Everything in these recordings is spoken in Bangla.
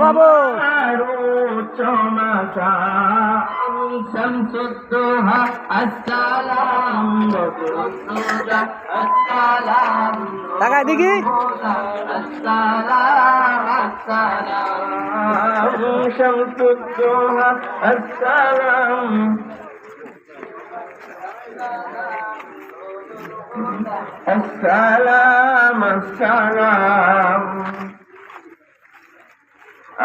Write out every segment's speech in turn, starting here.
বাবু টাকা দেখি السلام السلام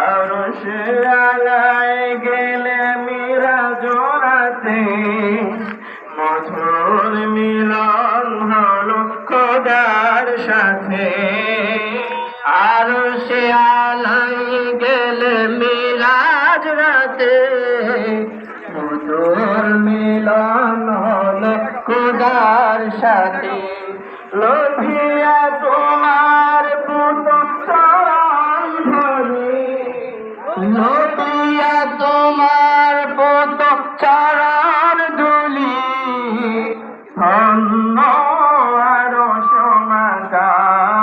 আরশে আলায় গেলে মীরা জোড়াতে মধুর মিলন হলো খোদার সাথে আরশে আলায় গেলে মিরাজ রাতে মধুর মিলন হলো খোদার সাথে লোভিয়া তোমার পুত চরণ ধরি লোভিয়া তোমার পুত চরণ ধুলি ধন্য আরো সমাদাম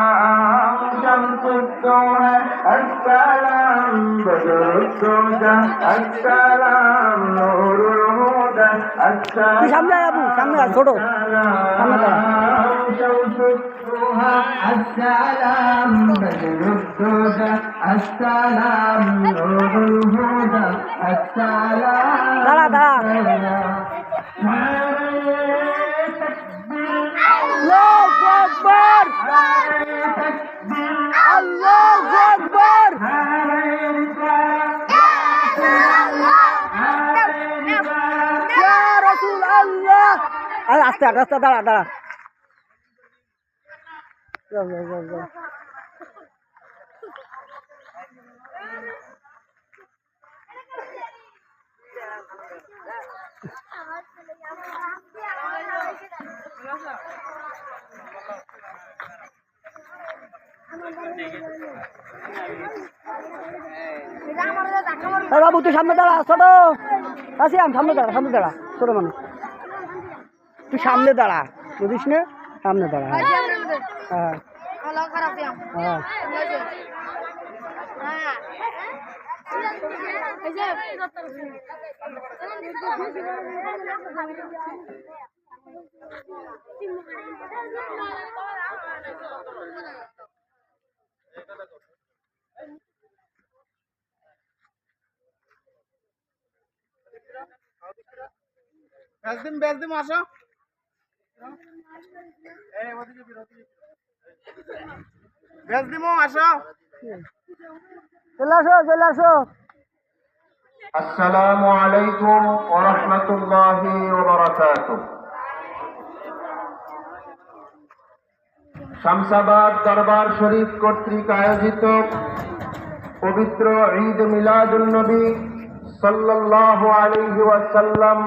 শামসুদ্দোহা আসসালাম বদরুদ্দোজা আসসালাম নূরুল হুদা আসসালাম সামনে আবু সামনে ছোট সামনে السلام بدر الدجى السلام نور الهدى السلام দাঁড়া দাঁড়া আল্লাহু আকবার আল্লাহু আকবার ইয়া রাসূল আল্লাহ আস্তে আস্তে দাঁড়া দাঁড়া বাবু তুই সামনে দাঁড়া ছোট আছি আমি সামনে দাঁড়া ছোট মানুষ তুই সামনে দাঁড়া বুঝিস না সামনে দাঁড়া হ্যাঁ হ্যাঁ বেশ দিন আসো বেশ দিমো আসো চলে আসো আসসালামু আলাইকুম ওয়া রাহমাতুল্লাহি ওয়া বারাকাতুহু শামসাবাদ দরবার শরীফ কর্তৃক আয়োজিত পবিত্র ঈদ মিলাদুন নবী সাল্লাল্লাহু আলাইহি ওয়াসাল্লাম